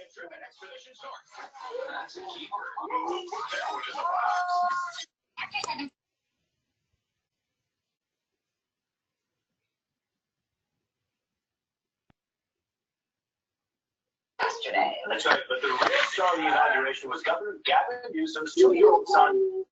That's a keeper. That one in the box. Yesterday. That's right, but the real star of the inauguration was Governor Gavin Newsom's 2-year-old son.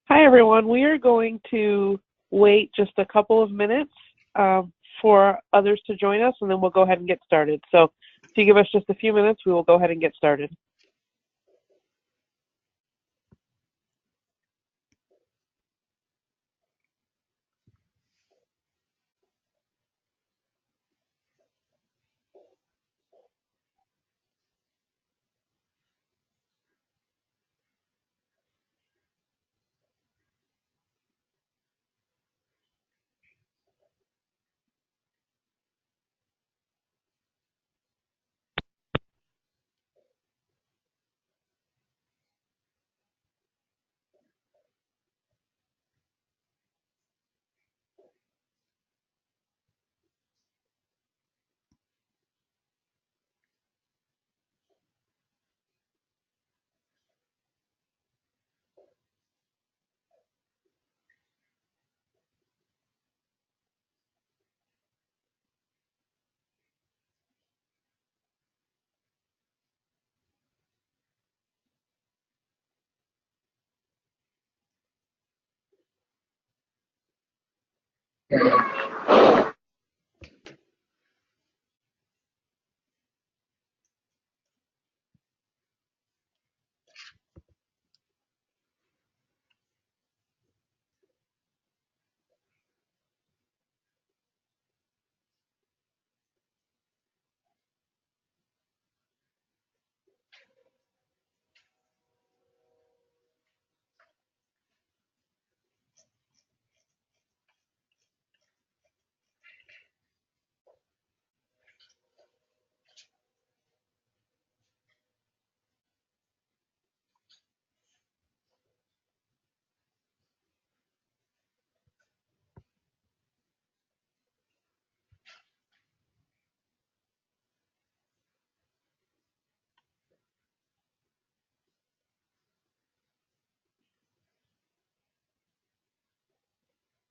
Hi, everyone. We are going to wait just a couple of minutes for others to join us, and then we'll go ahead and get started. So if you give us just a few minutes, we will go ahead and get started.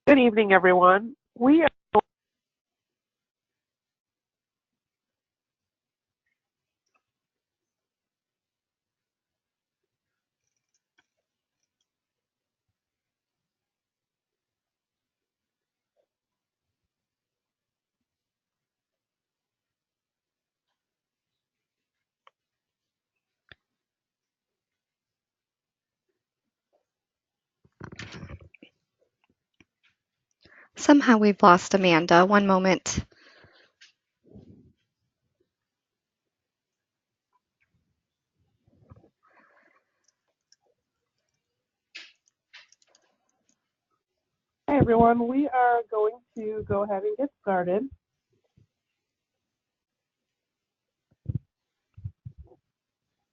Good evening, everyone. Somehow we've lost Amanda. One moment. Hi, everyone. We are going to go ahead and get started.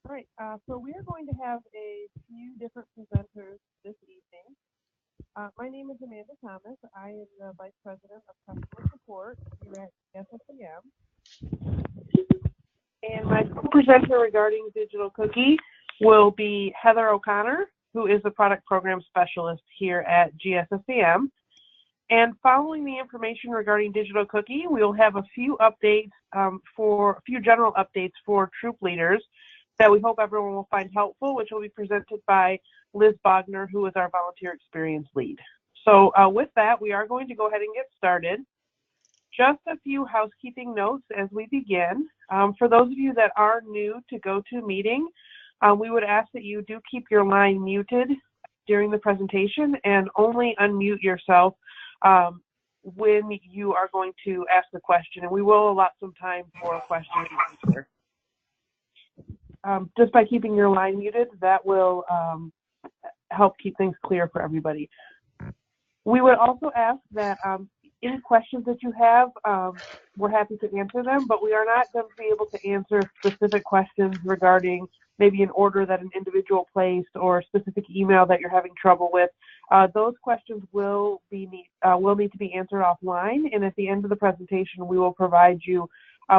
All right, so we are going to have a few different presenters this evening. My name is Amanda Thomas. I am the Vice President of Customer Support here at GSSAM. And my co-presenter regarding Digital Cookie will be Heather O'Connor, who is the Product Program Specialist here at GSSAM. And following the information regarding Digital Cookie, we will have a few updates a few general updates for troop leaders that we hope everyone will find helpful, which will be presented by Liz Bogner, who is our Volunteer Experience Lead. So with that, we are going to go ahead and get started. Just a few housekeeping notes as we begin. For those of you that are new to GoToMeeting, we would ask that you do keep your line muted during the presentation and only unmute yourself when you are going to ask the question, and we will allot some time for question and answer. Just by keeping your line muted, that will help keep things clear for everybody. We would also ask that any questions that you have, we're happy to answer them, but we are not going to be able to answer specific questions regarding maybe an order that an individual placed or a specific email that you're having trouble with. Those questions will need to be answered offline, and at the end of the presentation, we will provide you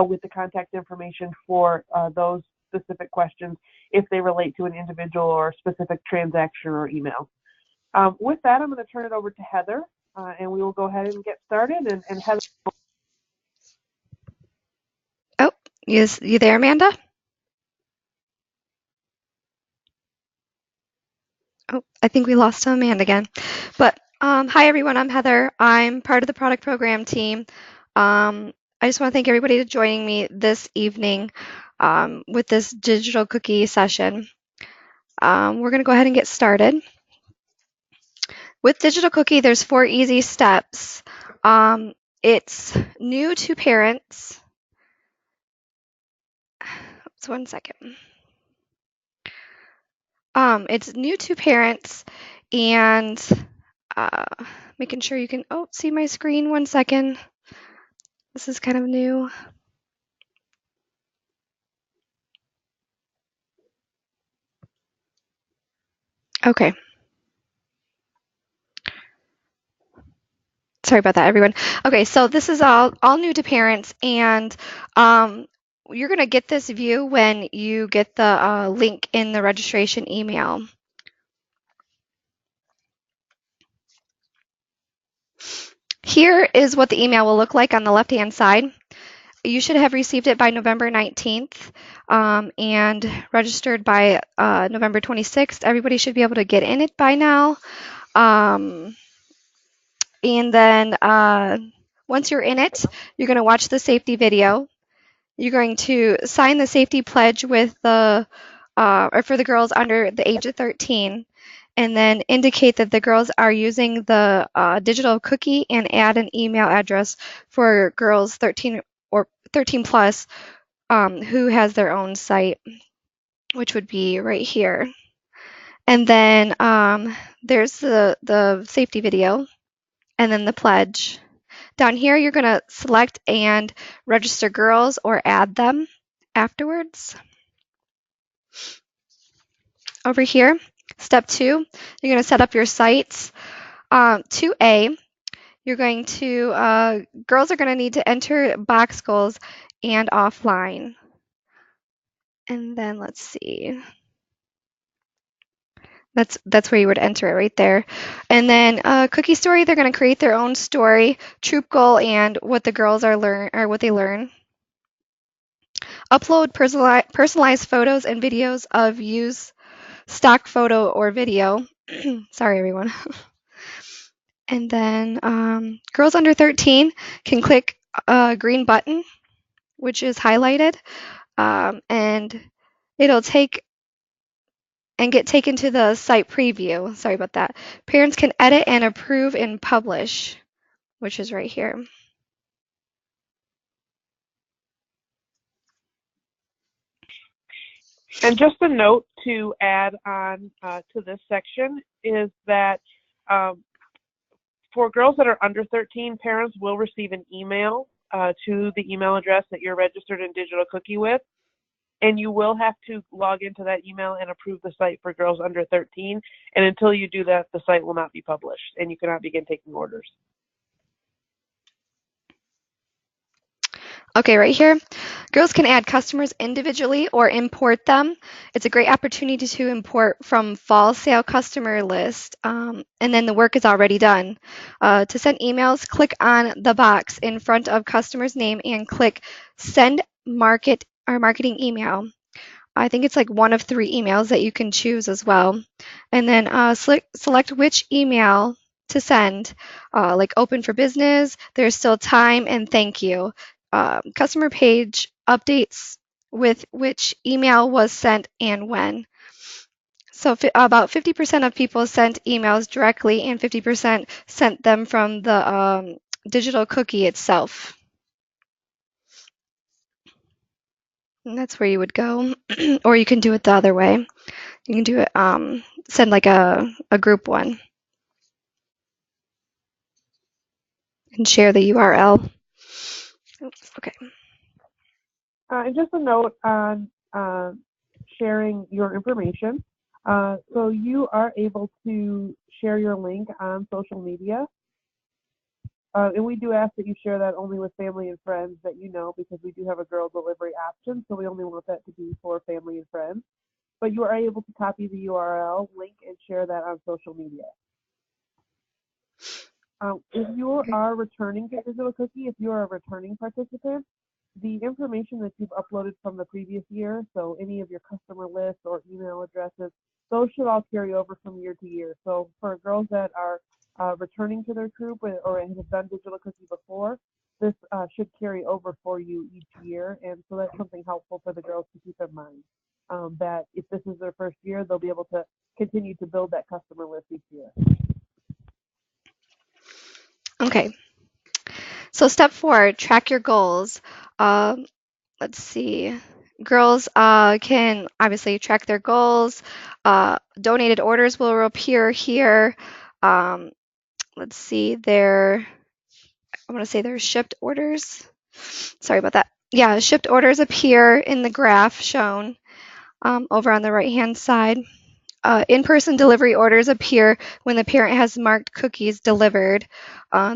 with the contact information for those specific questions if they relate to an individual or a specific transaction or email. With that, I'm going to turn it over to Heather, and we will go ahead and get started. And Heather. Oh, you there, Amanda? Oh, I think we lost Amanda again. But hi, everyone. I'm Heather. I'm part of the product program team. I just want to thank everybody for joining me this evening with this digital cookie session. We're going to go ahead and get started. With digital cookie, there's 4 easy steps. It's new to parents. Oops, one second. It's new to parents and making sure you can, see my screen. One second. This is kind of new. Okay. Sorry about that, everyone. Okay, so this is all new to parents, and you're going to get this view when you get the link in the registration email. Here is what the email will look like on the left-hand side. You should have received it by November 19th and registered by November 26th. Everybody should be able to get in it by now. And then once you're in it, you're going to watch the safety video. You're going to sign the safety pledge with the or for the girls under the age of 13, and then indicate that the girls are using the digital cookie and add an email address for girls 13 or 13 plus who has their own site, which would be right here. And then there's the safety video, and then the pledge. Down here, you're going to select and register girls or add them afterwards. Over here, step 2, you're going to set up your sites. 2A, you're going to, girls are going to need to enter box goals and offline. And then let's see. That's where you would enter it right there. And then cookie story, they're going to create their own story, troop goal, and what the girls are what they learn. Upload personalized photos and videos of use stock photo or video. Sorry, everyone. And then girls under 13 can click a green button, which is highlighted, and it'll take and get taken to the site preview. Sorry about that. Parents can edit and approve and publish, which is right here. And just a note to add on to this section is that for girls that are under 13, parents will receive an email to the email address that you're registered in Digital Cookie with, and you will have to log into that email and approve the site for girls under 13. And until you do that, the site will not be published, and you cannot begin taking orders. Okay, right here, girls can add customers individually or import them. It's a great opportunity to import from fall sale customer list, and then the work is already done. To send emails, click on the box in front of customer's name and click Send Marketing Email. I think it's like one of 3 emails that you can choose as well. And then select which email to send, like open for business, there's still time, and thank you. Customer page updates with which email was sent and when. So about 50% of people sent emails directly and 50% sent them from the digital cookie itself. And that's where you would go. Or you can do it the other way. You can do it, send like a group one and share the URL. Oops, okay. And just a note on sharing your information. So you are able to share your link on social media. And we do ask that you share that only with family and friends that you know, because we do have a girl delivery option, so we only want that to be for family and friends. But you are able to copy the URL link and share that on social media. If you are returning to Digital Cookie, if you are a returning participant, the information that you've uploaded from the previous year, so any of your customer lists or email addresses, those should all carry over from year to year. So for girls that are returning to their troop or have done Digital Cookie before, this should carry over for you each year. And so that's something helpful for the girls to keep in mind, that if this is their first year, they'll be able to continue to build that customer list each year. Okay. So step 4, track your goals. Let's see. Girls can obviously track their goals. Donated orders will appear here. Let's see. I'm going to say there's shipped orders. Sorry about that. Yeah, shipped orders appear in the graph shown over on the right-hand side. In-person delivery orders appear when the parent has marked cookies delivered.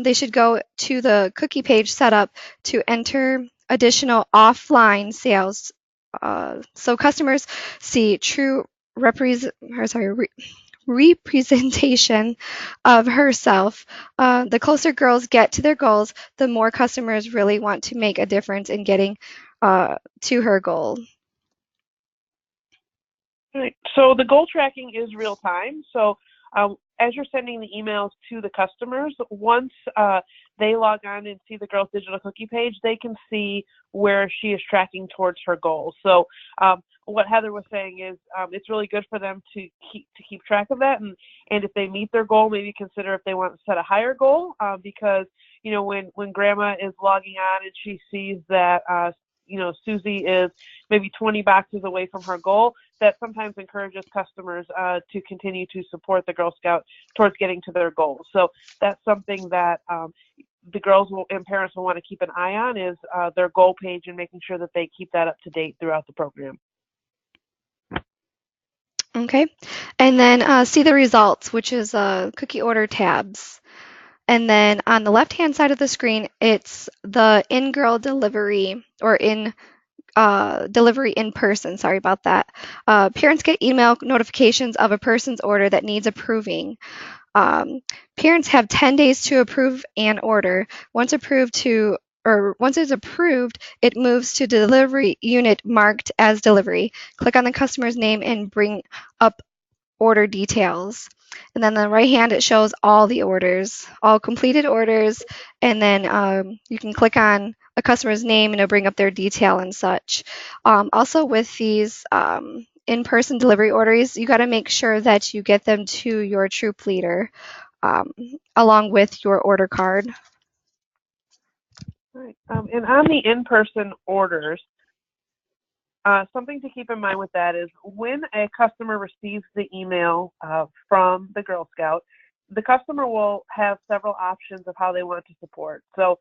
They should go to the cookie page setup to enter additional offline sales. So customers see true representation of herself. The closer girls get to their goals, the more customers really want to make a difference in getting to her goal. Right. So the goal tracking is real time. So as you're sending the emails to the customers, once they log on and see the girl's digital cookie page, they can see where she is tracking towards her goal. So what Heather was saying is it's really good for them to keep track of that, and if they meet their goal, maybe consider if they want to set a higher goal, because when grandma is logging on and she sees that Susie is maybe 20 boxes away from her goal, that sometimes encourages customers to continue to support the Girl Scout towards getting to their goals. So that's something that the girls and parents will want to keep an eye on, is their goal page, and making sure that they keep that up to date throughout the program. Okay, and then see the results, which is cookie order tabs. And then on the left-hand side of the screen, it's the in-girl delivery, or delivery in person. Sorry about that. Parents get email notifications of a person's order that needs approving. Parents have 10 days to approve an order. Once it's approved, it moves to delivery unit marked as delivery. Click on the customer's name and bring up order details. And then on the right hand, it shows all the orders, all completed orders. And then you can click on a customer's name and it'll bring up their detail and such. Also with these in-person delivery orders, you got to make sure that you get them to your troop leader along with your order card. Right. And on the in-person orders, something to keep in mind with that is when a customer receives the email from the Girl Scout, the customer will have several options of how they want to support. So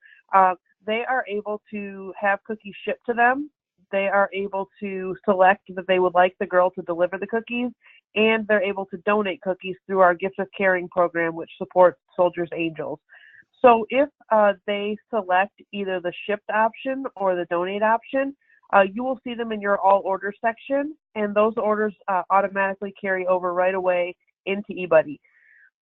they are able to have cookies shipped to them. They are able to select that they would like the girl to deliver the cookies, and they're able to donate cookies through our Gift with Caring program, which supports Soldiers Angels. So if they select either the shipped option or the donate option, you will see them in your all orders section, and those orders automatically carry over right away into eBuddy.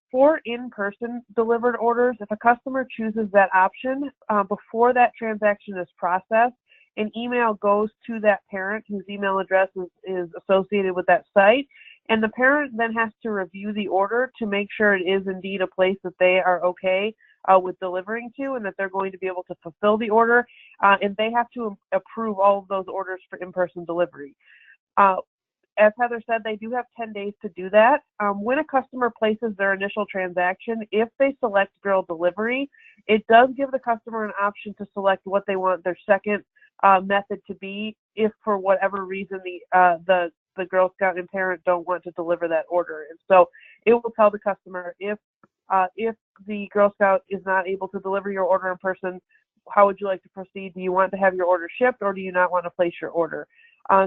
For in-person delivered orders, if a customer chooses that option, before that transaction is processed, an email goes to that parent whose email address is associated with that site, and the parent then has to review the order to make sure it is indeed a place that they are okay with delivering to, and that they're going to be able to fulfill the order, and they have to approve all of those orders for in-person delivery. As Heather said, they do have 10 days to do that. When a customer places their initial transaction, if they select girl delivery, it does give the customer an option to select what they want their second method to be, if for whatever reason the Girl Scout and parent don't want to deliver that order. And so it will tell the customer, if the Girl Scout is not able to deliver your order in person, how would you like to proceed? Do you want to have your order shipped, or do you not want to place your order?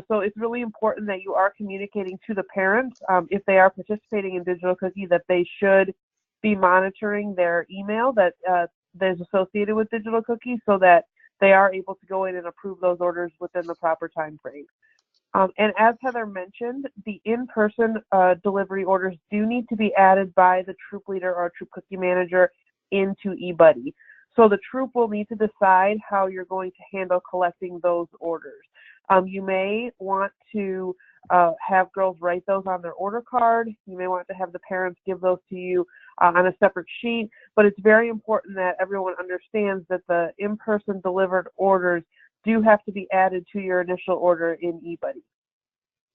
So it's really important that you are communicating to the parents, if they are participating in Digital Cookie, that they should be monitoring their email that is associated with Digital Cookie, so that they are able to go in and approve those orders within the proper time frame. And as Heather mentioned, the in-person delivery orders do need to be added by the troop leader or troop cookie manager into eBuddy. So the troop will need to decide how you're going to handle collecting those orders. You may want to have girls write those on their order card. You may want to have the parents give those to you on a separate sheet, but it's very important that everyone understands that the in-person delivered orders do have to be added to your initial order in eBuddy.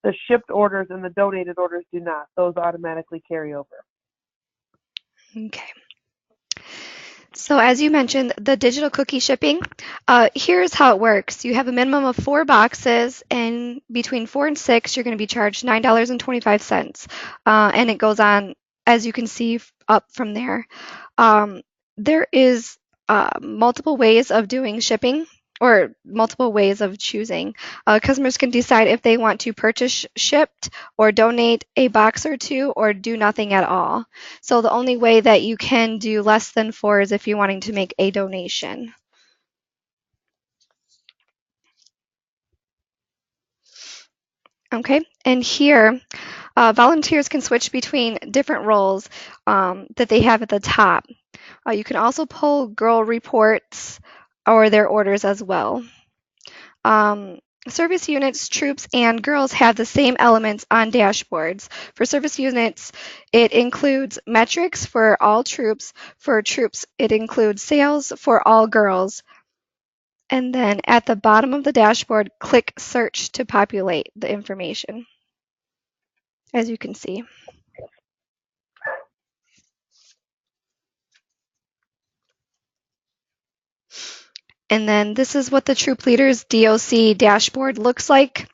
The shipped orders and the donated orders do not. Those automatically carry over. Okay. So as you mentioned, the digital cookie shipping, here's how it works. You have a minimum of 4 boxes, and between 4 and 6, you're going to be charged $9.25. And it goes on, as you can see, up from there. There is multiple ways of doing shipping, or multiple ways of choosing. Customers can decide if they want to purchase shipped or donate a box or 2 or do nothing at all. So the only way that you can do less than 4 is if you're wanting to make a donation. Okay, and here volunteers can switch between different roles that they have at the top. You can also pull girl reports or their orders as well. Service units, troops, and girls have the same elements on dashboards. For service units, it includes metrics for all troops. For troops, it includes sales for all girls. And then at the bottom of the dashboard, click search to populate the information, as you can see. And then this is what the Troop Leaders DOC dashboard looks like.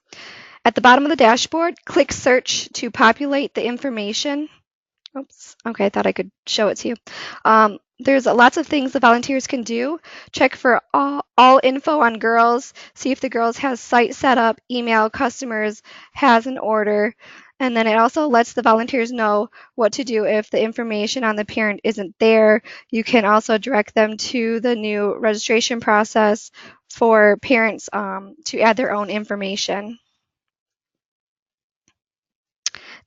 At the bottom of the dashboard, click search to populate the information. Oops, okay, I thought I could show it to you. There's lots of things the volunteers can do. Check for all info on girls, see if the girls has site set up, email customers, has an order, and then it also lets the volunteers know what to do if the information on the parent isn't there. You can also direct them to the new registration process for parents to add their own information.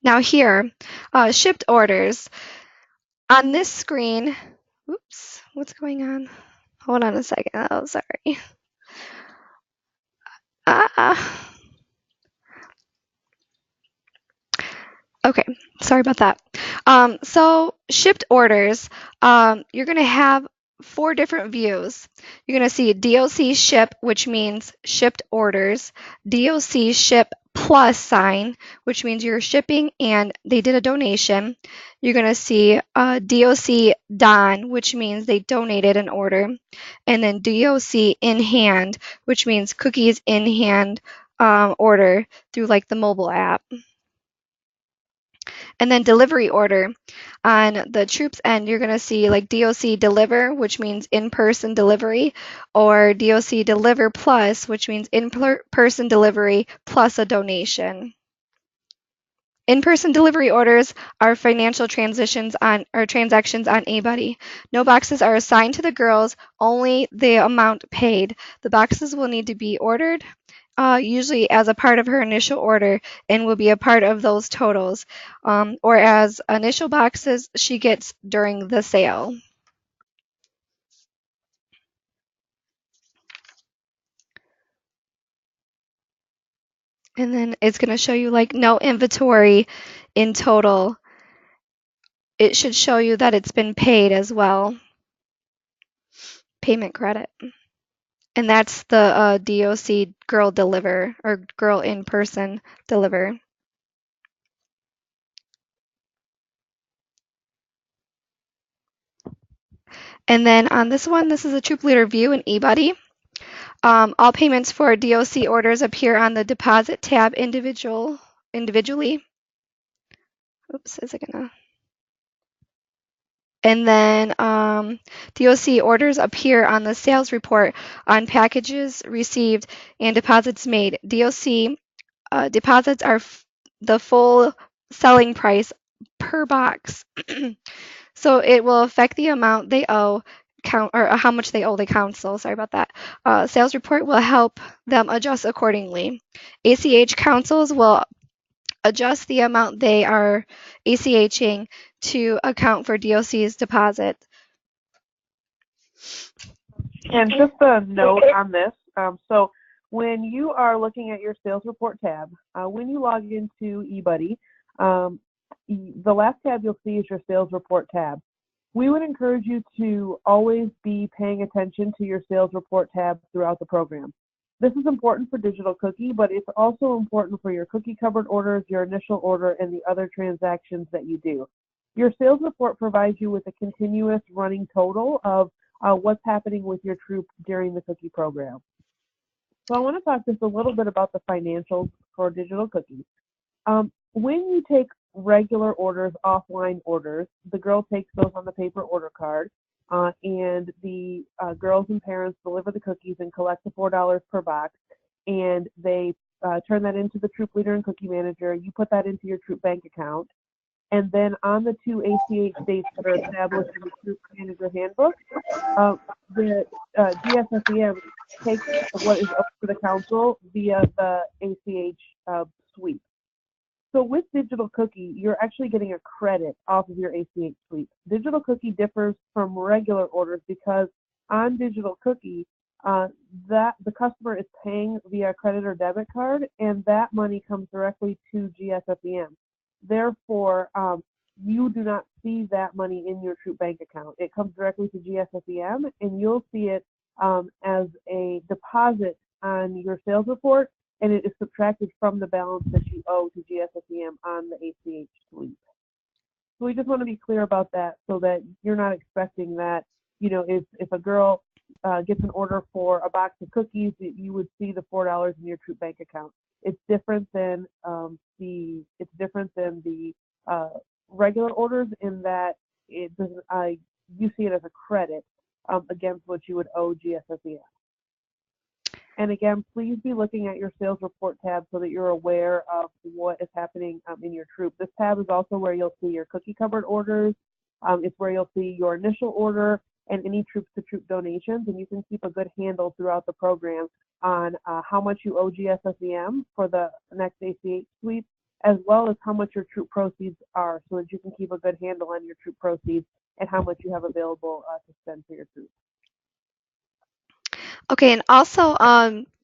Now here, shipped orders. On this screen, oops, what's going on? Hold on a second. Oh, sorry. Okay, sorry about that. So shipped orders, you're going to have 4 different views. You're going to see DOC ship, which means shipped orders, DOC ship plus sign, which means you're shipping and they did a donation. You're going to see DOC Don, which means they donated an order, and then DOC in hand, which means cookies in hand order through like the mobile app. And then delivery order. On the troops end, you're going to see like DOC deliver, which means in-person delivery, or DOC deliver plus, which means in-person delivery plus a donation. In-person delivery orders are financial transactions on eBuddy. No boxes are assigned to the girls, only the amount paid. The boxes will need to be ordered, usually as a part of her initial order, and will be a part of those totals, or as initial boxes she gets during the sale. And then it's going to show you like no inventory in total. It should show you that it's been paid as well. Payment credit. And that's the DOC girl deliver, or girl in person deliver. And then on this one, this is a troop leader view in eBuddy. All payments for DOC orders appear on the deposit tab individually. Oops, is it gonna? And then DOC orders appear on the sales report on packages received and deposits made. DOC deposits are the full selling price per box. So it will affect the amount they owe, or how much they owe the council. Sorry about that. Sales report will help them adjust accordingly. ACH councils will adjust the amount they are ACHing to account for DOC's deposit. And just a note on this, so when you are looking at your sales report tab, when you log into eBuddy, the last tab you'll see is your sales report tab. We would encourage you to always be paying attention to your sales report tab throughout the program. This is important for Digital Cookie, but it's also important for your cookie cupboard orders, your initial order, and the other transactions that you do. Your sales report provides you with a continuous running total of what's happening with your troop during the cookie program. So I want to talk just a little bit about the financials for Digital Cookie. When you take regular orders, offline orders, the girl takes those on the paper order card, and the girls and parents deliver the cookies and collect the $4 per box, and they turn that into the troop leader and cookie manager. You put that into your troop bank account. And then on the 2 ACH dates that are established in the Troop Manager Handbook, the GSSEM takes what is up to the council via the ACH sweep. So with Digital Cookie, you're actually getting a credit off of your ACH sweep. Digital Cookie differs from regular orders because on Digital Cookie, that the customer is paying via credit or debit card, and that money comes directly to GSSEM. Therefore, you do not see that money in your troop bank account. It comes directly to GSSEM, and you'll see it as a deposit on your sales report, and it is subtracted from the balance that you owe to GSSEM on the ACH sweep. So we just want to be clear about that so that you're not expecting that, you know, if a girl gets an order for a box of cookies, you would see the $4 in your troop bank account. It's different than the regular orders in that it doesn't. You see it as a credit against what you would owe GSSEM. And again, please be looking at your sales report tab so that you're aware of what is happening in your troop. This tab is also where you'll see your cookie cupboard orders. It's where you'll see your initial order and any troops-to-troop donations, and you can keep a good handle throughout the program on how much you owe GSSEM for the next ACH sweep, as well as how much your troop proceeds are, so that you can keep a good handle on your troop proceeds and how much you have available to spend for your troops. Okay, and also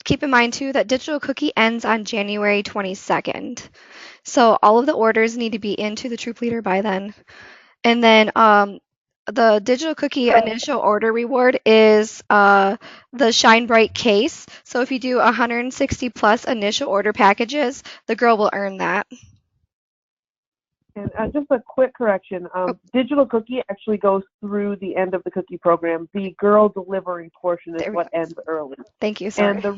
keep in mind too that Digital Cookie ends on January 22nd. So all of the orders need to be into the troop leader by then. And then the Digital Cookie initial order reward is the Shine Bright case. So if you do 160 plus initial order packages, the girl will earn that. And just a quick correction, Digital Cookie actually goes through the end of the cookie program. The girl delivery portion is what ends early. Thank you, sorry. And the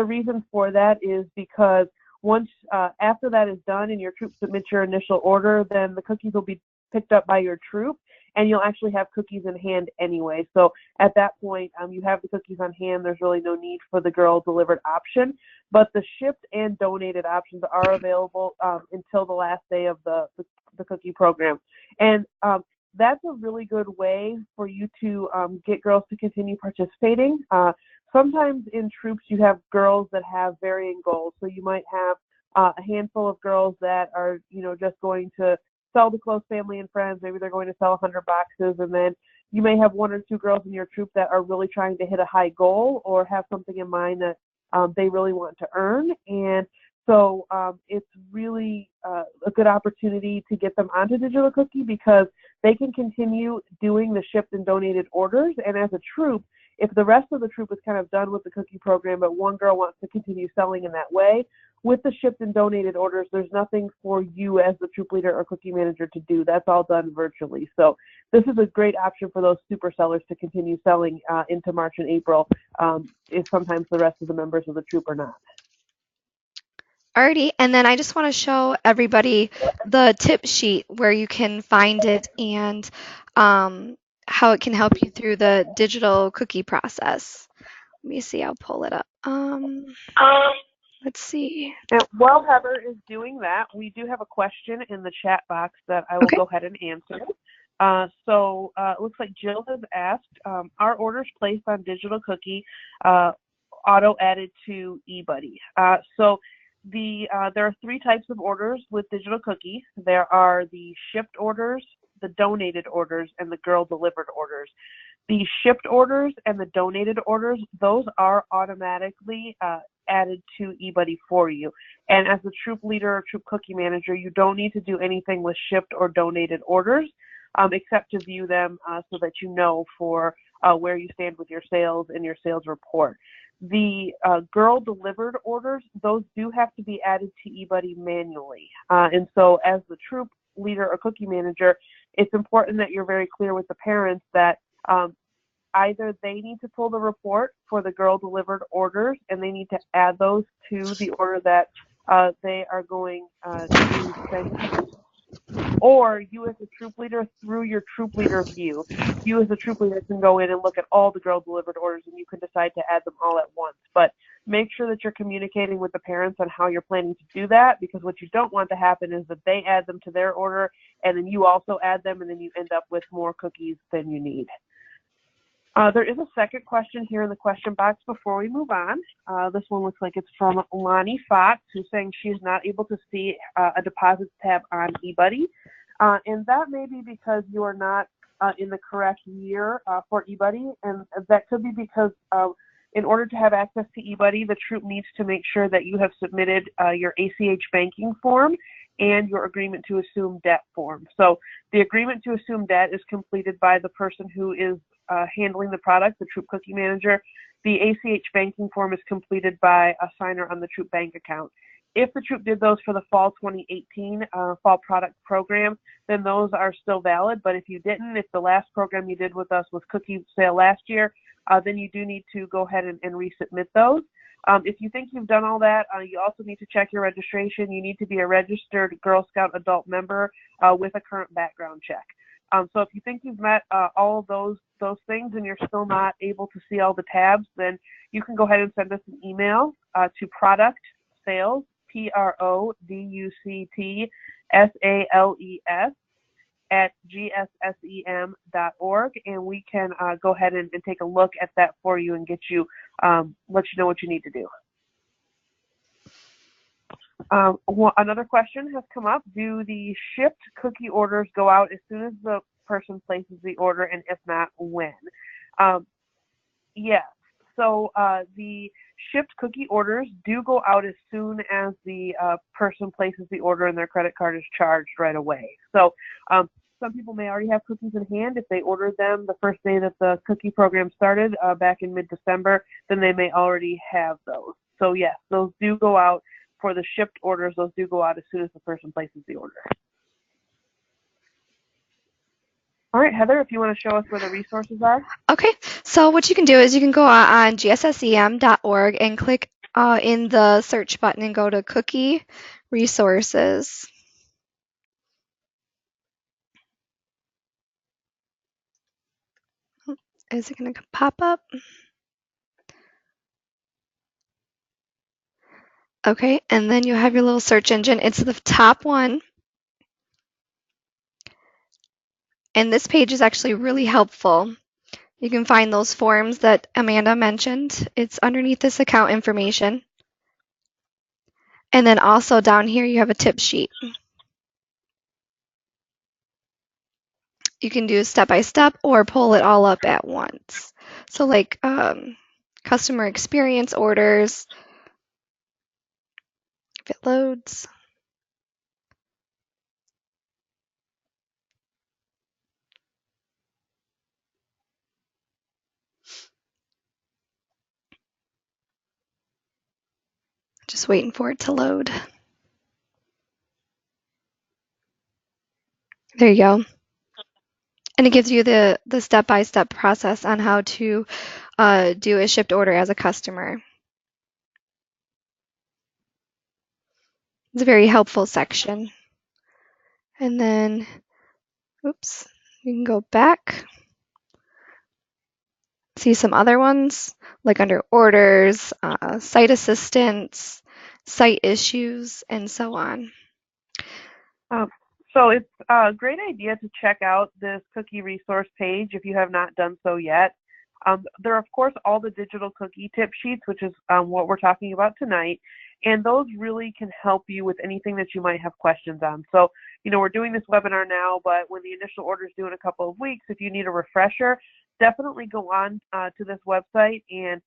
reason for that is because once after that is done and your troop submits your initial order, then the cookies will be picked up by your troop, and you'll actually have cookies in hand anyway. So at that point, you have the cookies on hand. There's really no need for the girl delivered option, but the shipped and donated options are available until the last day of the cookie program. And that's a really good way for you to get girls to continue participating. Sometimes in troops, you have girls that have varying goals. So you might have a handful of girls that are, you know, just going to sell to close family and friends. Maybe they're going to sell 100 boxes, and then you may have 1 or 2 girls in your troop that are really trying to hit a high goal or have something in mind that they really want to earn. And so it's really a good opportunity to get them onto Digital Cookie because they can continue doing the shipped and donated orders. And as a troop, if the rest of the troop is kind of done with the cookie program, but one girl wants to continue selling in that way, with the shipped and donated orders, there's nothing for you as the troop leader or cookie manager to do. That's all done virtually. So this is a great option for those super sellers to continue selling into March and April if sometimes the rest of the members of the troop are not. Alrighty, and then I just want to show everybody the tip sheet where you can find it and how it can help you through the digital cookie process. Let me see, I'll pull it up. Let's see. And while Heather is doing that, we do have a question in the chat box that I will go ahead and answer. So it looks like Jill has asked, are orders placed on Digital Cookie auto added to eBuddy? So there are 3 types of orders with Digital Cookie. There are the shipped orders, the donated orders, and the girl delivered orders. The shipped orders and the donated orders, those are automatically added to eBuddy for you. And as the troop leader or troop cookie manager, you don't need to do anything with shipped or donated orders except to view them so that you know for where you stand with your sales and your sales report. The girl delivered orders, those do have to be added to eBuddy manually. And so as the troop leader or cookie manager, it's important that you're very clear with the parents that either they need to pull the report for the girl delivered orders and they need to add those to the order that they are going to send, or you as a troop leader, through your troop leader view, you as a troop leader can go in and look at all the girl delivered orders and you can decide to add them all at once. But make sure that you're communicating with the parents on how you're planning to do that, because what you don't want to happen is that they add them to their order and then you also add them and then you end up with more cookies than you need. There is a second question here in the question box before we move on. This one looks like it's from Lonnie Fox, who's saying she's not able to see a deposits tab on eBuddy. And that may be because you are not in the correct year for eBuddy. And that could be because in order to have access to eBuddy, the troop needs to make sure that you have submitted your ACH banking form and your agreement to assume debt form. So the agreement to assume debt is completed by the person who is handling the product, the troop cookie manager. The ACH banking form is completed by a signer on the troop bank account. If the troop did those for the fall 2018 fall product program, then those are still valid. But if you didn't, if the last program you did with us was cookie sale last year, then you do need to go ahead and resubmit those. If you think you've done all that, you also need to check your registration. You need to be a registered Girl Scout adult member with a current background check. So if you think you've met all of those things and you're still not able to see all the tabs, then you can go ahead and send us an email to product sales, PRODUCTSALES @gssem.org, and we can go ahead and take a look at that for you and get you, let you know what you need to do. Another question has come up. Do the shipped cookie orders go out as soon as the person places the order, and if not, when? Yes. So the shipped cookie orders do go out as soon as the person places the order and their credit card is charged right away. So some people may already have cookies in hand. If they ordered them the first day that the cookie program started back in mid-December, then they may already have those. So yes, those do go out. For the shipped orders, those do go out as soon as the person places the order. All right, Heather, if you want to show us where the resources are. Okay, so what you can do is you can go on gssem.org and click in the search button and go to Cookie Resources. Is it going to pop up? Okay, and then you have your little search engine. It's the top one. And this page is actually really helpful. You can find those forms that Amanda mentioned. It's underneath this account information. And then also down here you have a tip sheet. You can do step-by-step or pull it all up at once. So like customer experience orders, if it loads. Just waiting for it to load. There you go. And it gives you the step-by-step process on how to do a shipped order as a customer. It's a very helpful section. And then, oops, you can go back. See some other ones, like under orders, site assistance, site issues, and so on. So it's a great idea to check out this cookie resource page if you have not done so yet. There are, of course, all the digital cookie tip sheets, which is what we're talking about tonight. And those really can help you with anything that you might have questions on. So, you know, we're doing this webinar now, but when the initial order is due in a couple of weeks, if you need a refresher, definitely go on to this website and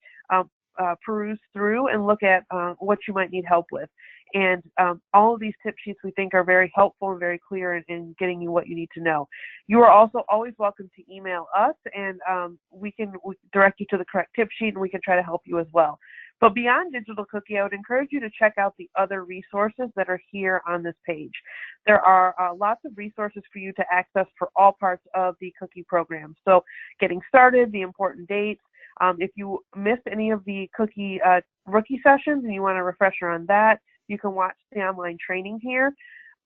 peruse through and look at what you might need help with. And all of these tip sheets we think are very helpful and very clear in getting you what you need to know. You are also always welcome to email us, and we can direct you to the correct tip sheet, and we can try to help you as well. But beyond Digital Cookie, I would encourage you to check out the other resources that are here on this page. There are lots of resources for you to access for all parts of the cookie program. So getting started, the important dates. If you missed any of the cookie rookie sessions and you want a refresher on that, you can watch the online training here.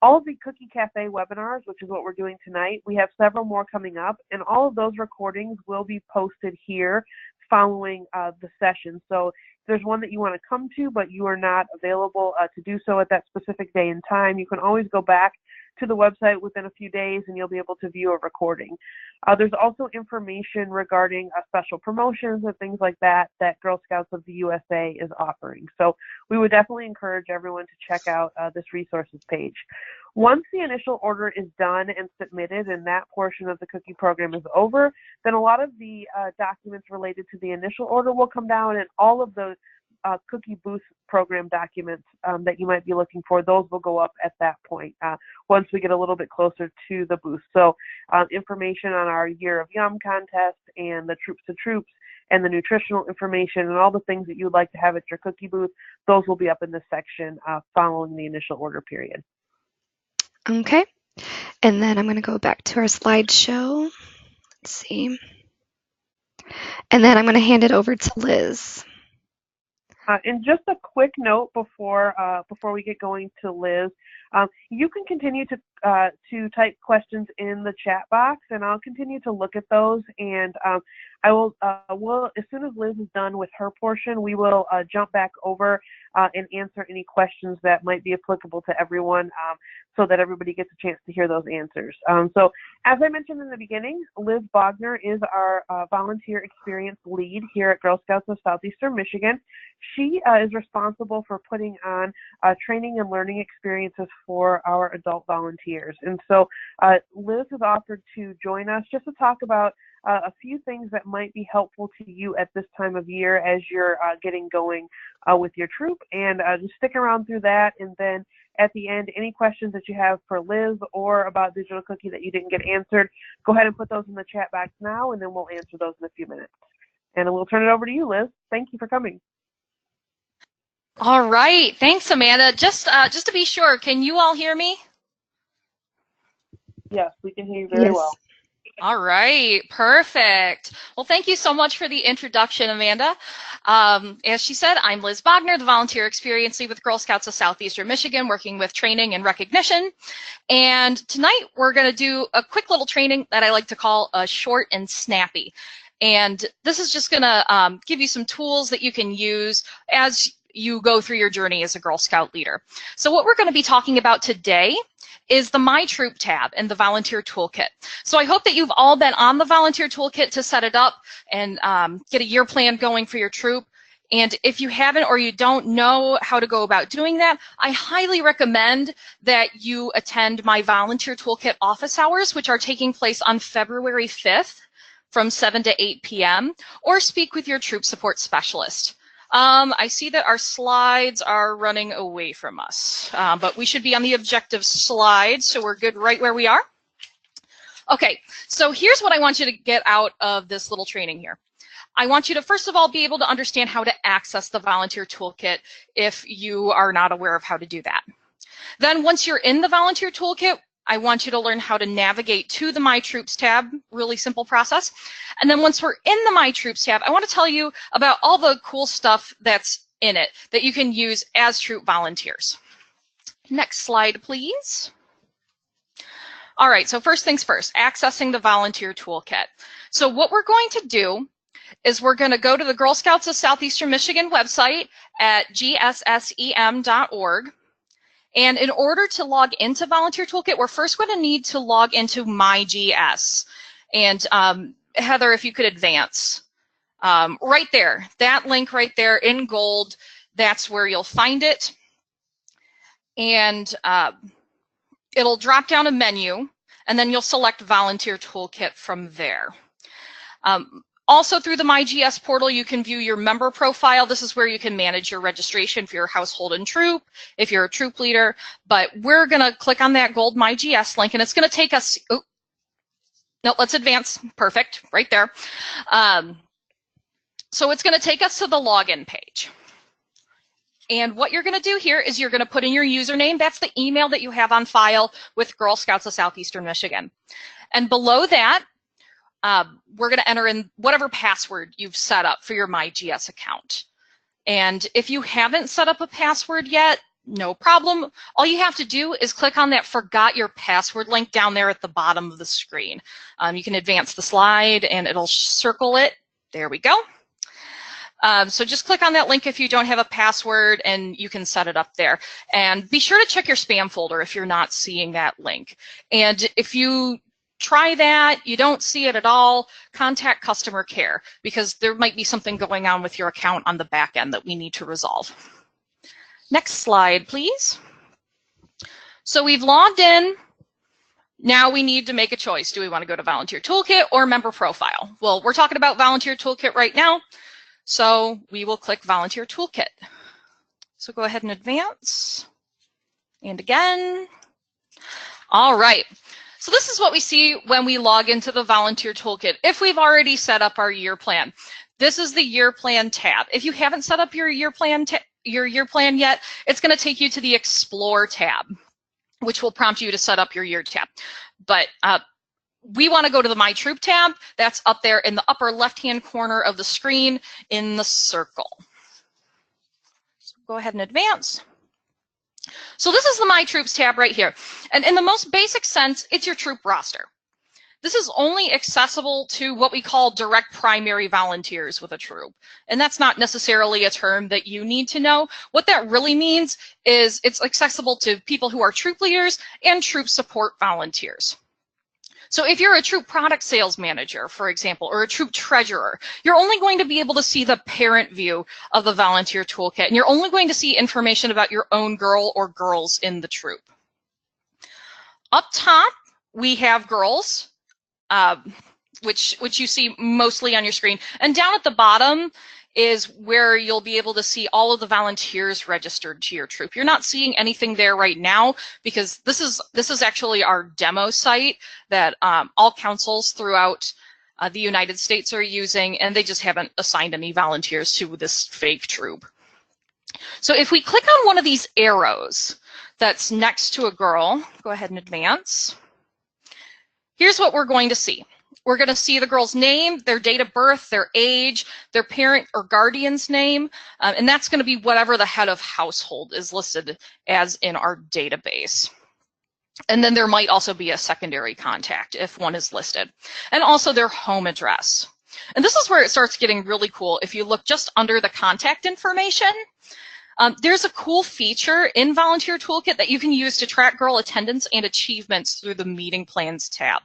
All of the Cookie Cafe webinars, which is what we're doing tonight, we have several more coming up, and all of those recordings will be posted here following the session. So if there's one that you want to come to, but you are not available to do so at that specific day and time, you can always go back to the website within a few days and you'll be able to view a recording. There's also information regarding special promotions and things like that that Girl Scouts of the USA is offering. So we would definitely encourage everyone to check out this resources page. Once the initial order is done and submitted and that portion of the cookie program is over, then a lot of the documents related to the initial order will come down, and all of those cookie booth program documents that you might be looking for, those will go up at that point once we get a little bit closer to the booth. So information on our Year of Yum contest and the Troops to Troops and the nutritional information and all the things that you would like to have at your cookie booth, those will be up in this section following the initial order period. Okay, and then I'm going to go back to our slideshow. Let's see. And then I'm going to hand it over to Liz. And just a quick note before we get going to Liz, you can continue to type questions in the chat box, and I'll continue to look at those. And I will as soon as Liz is done with her portion, we will jump back over and answer any questions that might be applicable to everyone, so that everybody gets a chance to hear those answers. So as I mentioned in the beginning, Liz Bogner is our volunteer experience lead here at Girl Scouts of Southeastern Michigan. She is responsible for putting on training and learning experiences for our adult volunteers. And so Liz has offered to join us just to talk about a few things that might be helpful to you at this time of year as you're getting going with your troop. And just stick around through that, and then at the end, any questions that you have for Liz or about Digital Cookie that you didn't get answered, go ahead and put those in the chat box now, and then we'll answer those in a few minutes. And we'll turn it over to you, Liz. Thank you for coming. All right. Thanks, Amanda. Just to be sure, can you all hear me? Yes, we can hear you very well. All right, perfect. Well, thank you so much for the introduction, Amanda. As she said, I'm Liz Bogner, the Volunteer Experience Lead with Girl Scouts of Southeastern Michigan, working with training and recognition. And tonight we're going to do a quick little training that I like to call a short and snappy. And this is just going to give you some tools that you can use as you go through your journey as a Girl Scout leader. So what we're going to be talking about today is the My Troop tab in the Volunteer Toolkit. So I hope that you've all been on the Volunteer Toolkit to set it up and get a year plan going for your troop. And if you haven't or you don't know how to go about doing that, I highly recommend that you attend my Volunteer Toolkit office hours, which are taking place on February 5th from 7 to 8 p.m., or speak with your troop support specialist. I see that our slides are running away from us, but we should be on the objective slide, so we're good right where we are. Okay, so here's what I want you to get out of this little training here. I want you to, first of all, be able to understand how to access the Volunteer Toolkit if you are not aware of how to do that. Then once you're in the Volunteer Toolkit, I want you to learn how to navigate to the My Troops tab, really simple process. And then once we're in the My Troops tab, I want to tell you about all the cool stuff that's in it that you can use as troop volunteers. Next slide, please. All right, so first things first, accessing the Volunteer Toolkit. So what we're going to do is we're going to go to the Girl Scouts of Southeastern Michigan website at gssem.org. And in order to log into Volunteer Toolkit, we're first going to need to log into MyGS. And Heather, if you could advance. Right there, that link right there in gold, that's where you'll find it. And it'll drop down a menu, and then you'll select Volunteer Toolkit from there. Also through the MyGS portal, you can view your member profile. This is where you can manage your registration for your household and troop, if you're a troop leader. But we're going to click on that gold MyGS link, and it's going to take us, oh, no, let's advance. Perfect, right there. So it's going to take us to the login page. And what you're going to do here is you're going to put in your username. That's the email that you have on file with Girl Scouts of Southeastern Michigan. And below that, we're going to enter in whatever password you've set up for your MyGS account. And if you haven't set up a password yet, no problem. All you have to do is click on that Forgot Your Password link down there at the bottom of the screen. You can advance the slide and it'll circle it. There we go. So just click on that link if you don't have a password and you can set it up there. And be sure to check your spam folder if you're not seeing that link. And if you try that, you don't see it at all, contact customer care because there might be something going on with your account on the back end that we need to resolve. Next slide, please. So we've logged in. Now we need to make a choice. Do we want to go to Volunteer Toolkit or Member Profile? Well, we're talking about Volunteer Toolkit right now, so we will click Volunteer Toolkit. So go ahead and advance. And again. All right. So this is what we see when we log into the Volunteer Toolkit. If we've already set up our year plan, this is the year plan tab. If you haven't set up your year plan yet, it's going to take you to the Explore tab, which will prompt you to set up your year tab. But we want to go to the My Troop tab. That's up there in the upper left-hand corner of the screen in the circle. So go ahead and advance. So this is the My Troops tab right here. And in the most basic sense, it's your troop roster. This is only accessible to what we call direct primary volunteers with a troop. And that's not necessarily a term that you need to know. What that really means is it's accessible to people who are troop leaders and troop support volunteers. So if you're a troop product sales manager, for example, or a troop treasurer, you're only going to be able to see the parent view of the Volunteer Toolkit, and you're only going to see information about your own girl or girls in the troop. Up top, we have girls, which you see mostly on your screen, and down at the bottom is where you'll be able to see all of the volunteers registered to your troop. You're not seeing anything there right now because this is actually our demo site that all councils throughout the United States are using, and they just haven't assigned any volunteers to this fake troop. So if we click on one of these arrows that's next to a girl, go ahead and advance. Here's what we're going to see. We're going to see the girl's name, their date of birth, their age, their parent or guardian's name, and that's going to be whatever the head of household is listed as in our database. And then there might also be a secondary contact if one is listed, and also their home address. And this is where it starts getting really cool. If you look just under the contact information, there's a cool feature in Volunteer Toolkit that you can use to track girl attendance and achievements through the Meeting Plans tab,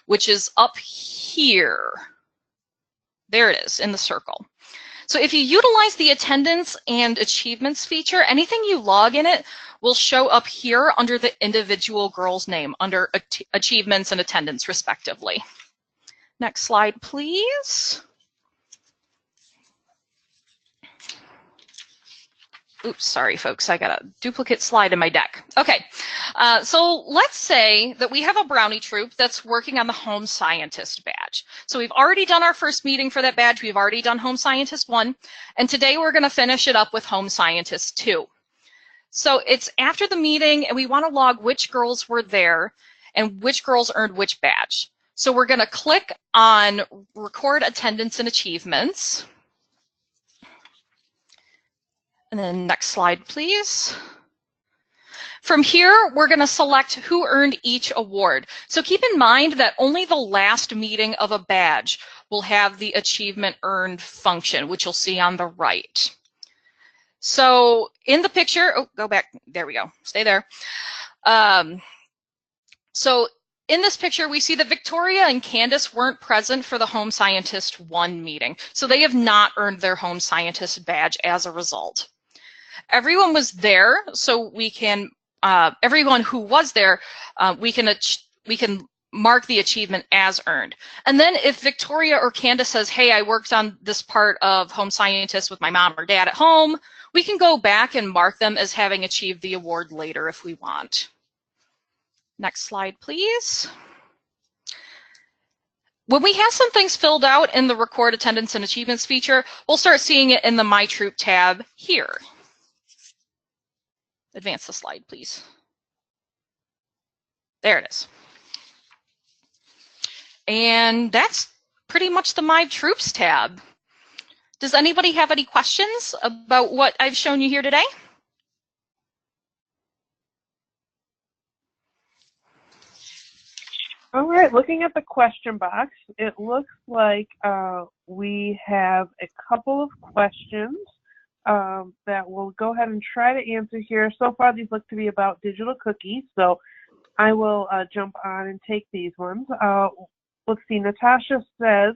which is up here. There it is in the circle. So if you utilize the attendance and achievements feature, anything you log in it will show up here under the individual girl's name, under achievements and attendance, respectively. Next slide, please. Oops, sorry, folks. I got a duplicate slide in my deck. Okay, so let's say that we have a brownie troop that's working on the Home Scientist badge. So we've already done our first meeting for that badge. We've already done Home Scientist 1, and today we're going to finish it up with Home Scientist 2. So it's after the meeting, and we want to log which girls were there and which girls earned which badge. So we're going to click on Record Attendance and Achievements. And then next slide, please. From here, we're going to select who earned each award. So keep in mind that only the last meeting of a badge will have the achievement earned function, which you'll see on the right. So in the picture, oh, go back, there we go, stay there. So in this picture, we see that Victoria and Candace weren't present for the Home Scientist 1 meeting. So they have not earned their Home Scientist badge as a result. Everyone was there, so we can, everyone who was there, we can mark the achievement as earned. And then if Victoria or Candace says, hey, I worked on this part of Home Scientist with my mom or dad at home, we can go back and mark them as having achieved the award later if we want. Next slide, please. When we have some things filled out in the Record Attendance and Achievements feature, we'll start seeing it in the My Troop tab here. Advance the slide, please. There it is. And that's pretty much the My Troops tab. Does anybody have any questions about what I've shown you here today? All right, looking at the question box, it looks like we have a couple of questions that we'll go ahead and try to answer here. So far, these look to be about digital cookies, so I will jump on and take these ones. Let's see, Natasha says,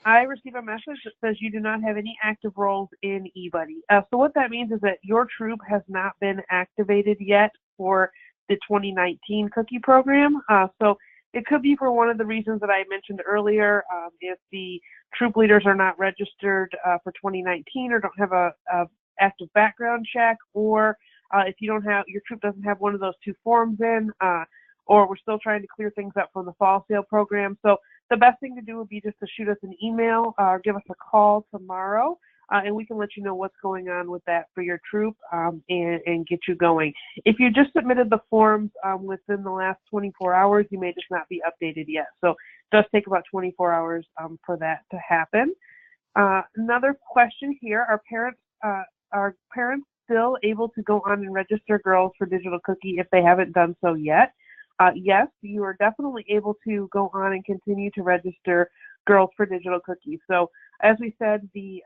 I received a message that says you do not have any active roles in eBuddy. So what that means is that your troop has not been activated yet for the 2019 cookie program. So it could be for one of the reasons that I mentioned earlier. If the troop leaders are not registered for 2019 or don't have a active background check, or if you don't have, your troop doesn't have one of those two forms in, or we're still trying to clear things up from the fall sale program. So the best thing to do would be just to shoot us an email or give us a call tomorrow, and we can let you know what's going on with that for your troop and get you going. If you just submitted the forms within the last 24 hours, you may just not be updated yet. So it does take about 24 hours for that to happen. Another question here, are parents still able to go on and register girls for Digital Cookie if they haven't done so yet? Yes, you are definitely able to go on and continue to register girls for Digital Cookie. So as we said, the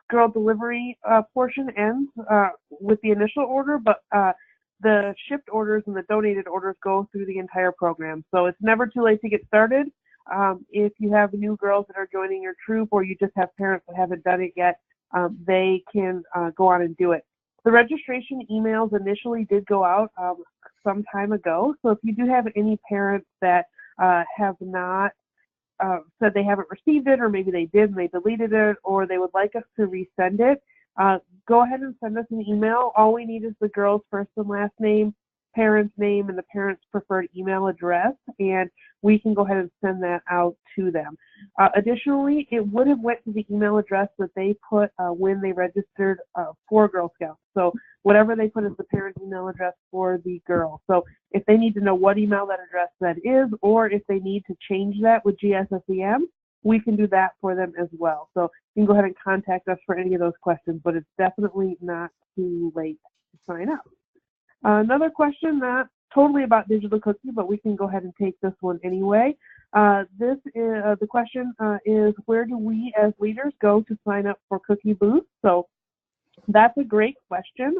girl delivery portion ends with the initial order, but the shipped orders and the donated orders go through the entire program. So it's never too late to get started. If you have new girls that are joining your troop, or you just have parents that haven't done it yet, they can go on and do it. The registration emails initially did go out some time ago. So if you do have any parents that have not said they haven't received it, or maybe they did and they deleted it, or they would like us to resend it, go ahead and send us an email. All we need is the girl's first and last name, parent's name, and the parent's preferred email address, and we can go ahead and send that out to them. Additionally, it would have went to the email address that they put when they registered for Girl Scouts. So whatever they put as the parent email address for the girl. So if they need to know what email that address that is, or if they need to change that with GSSEM, we can do that for them as well. So you can go ahead and contact us for any of those questions, but it's definitely not too late to sign up. Another question, not totally about Digital Cookie, but we can go ahead and take this one anyway. The question is, where do we as leaders go to sign up for Cookie Booth? So that's a great question.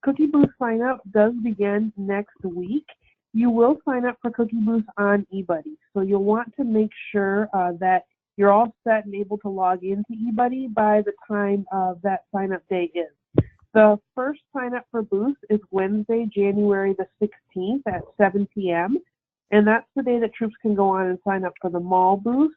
Cookie Booth sign up does begin next week. You will sign up for Cookie Booth on eBuddy. So you'll want to make sure that you're all set and able to log into eBuddy by the time that sign up day is. The first sign up for Booth is Wednesday, January the 16th at 7 p.m. And that's the day that troops can go on and sign up for the mall booth.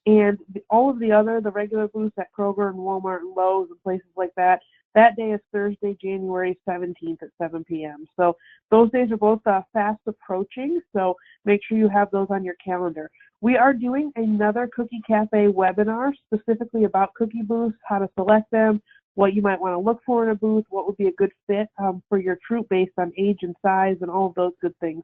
And all of the regular booths at Kroger and Walmart and Lowe's and places like that, that day is Thursday, January 17th at 7 p.m. So those days are both fast approaching, so make sure you have those on your calendar. We are doing another Cookie Cafe webinar specifically about cookie booths, how to select them, what you might want to look for in a booth, what would be a good fit for your troop based on age and size and all of those good things.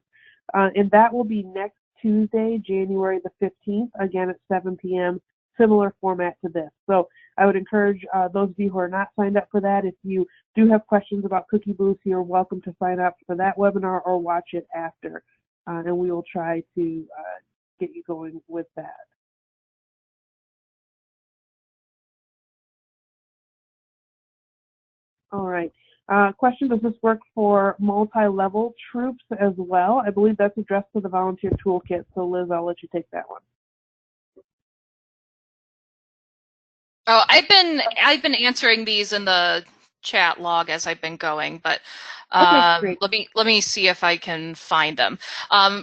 And that will be next Tuesday, January the 15th, again at 7 p.m., similar format to this. So I would encourage those of you who are not signed up for that, if you do have questions about Cookie Booth, you're welcome to sign up for that webinar or watch it after. And we will try to get you going with that. All right. Question, does this work for multi-level troops as well? I believe that's addressed to the volunteer toolkit. So Liz, I'll let you take that one. Oh, I've been answering these in the chat log as I've been going, but Okay, let me see if I can find them.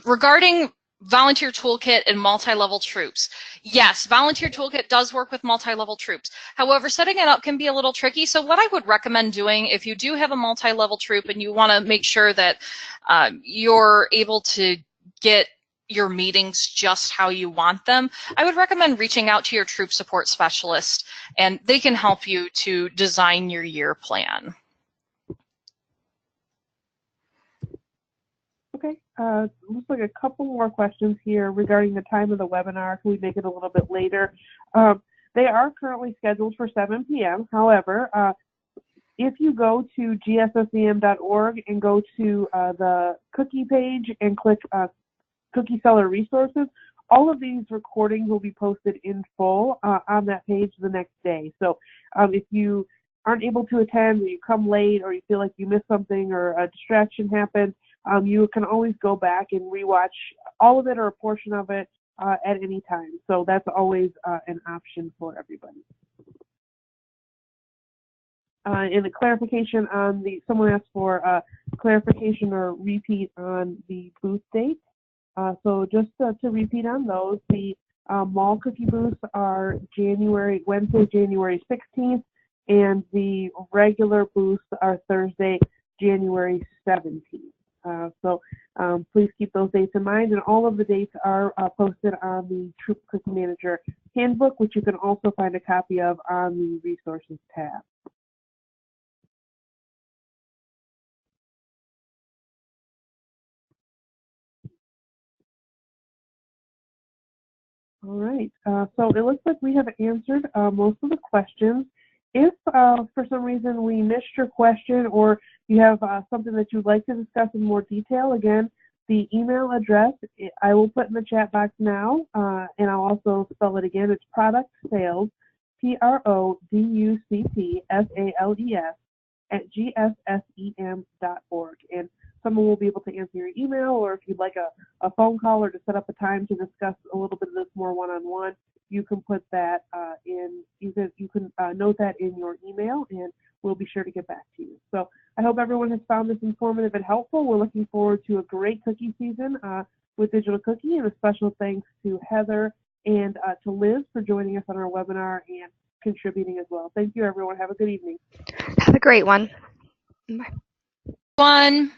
Regarding Volunteer Toolkit and multi-level troops. Yes, Volunteer Toolkit does work with multi-level troops. However, setting it up can be a little tricky. So what I would recommend doing if you do have a multi-level troop and you want to make sure that you're able to get your meetings just how you want them, I would recommend reaching out to your troop support specialist, and they can help you to design your year plan. Okay, looks like a couple more questions here regarding the time of the webinar. Can we make it a little bit later? They are currently scheduled for 7 p.m. However, if you go to gssem.org and go to the cookie page and click Cookie Seller Resources, all of these recordings will be posted in full on that page the next day. So if you aren't able to attend, or you come late, or you feel like you missed something, or a distraction happened, you can always go back and rewatch all of it or a portion of it at any time. So that's always an option for everybody. And the clarification on someone asked for clarification or repeat on the booth date. So just to repeat on those, the mall cookie booths are Wednesday, January 16th, and the regular booths are Thursday, January 17th. So please keep those dates in mind, and all of the dates are posted on the Troop Cookie Manager Handbook, which you can also find a copy of on the Resources tab. All right, so it looks like we have answered most of the questions. If for some reason we missed your question, or you have something that you'd like to discuss in more detail, again, the email address I will put in the chat box now, and I'll also spell it again. It's product sales, PRODUCTSALES @gssem.org. And someone will be able to answer your email, or if you'd like a phone call or to set up a time to discuss a little bit of this more one-on-one, you can put that in. You can note that in your email, and we'll be sure to get back to you. So I hope everyone has found this informative and helpful. We're looking forward to a great cookie season with Digital Cookie, and a special thanks to Heather and to Liz for joining us on our webinar and contributing as well. Thank you, everyone. Have a good evening. Have a great one. Bye. One.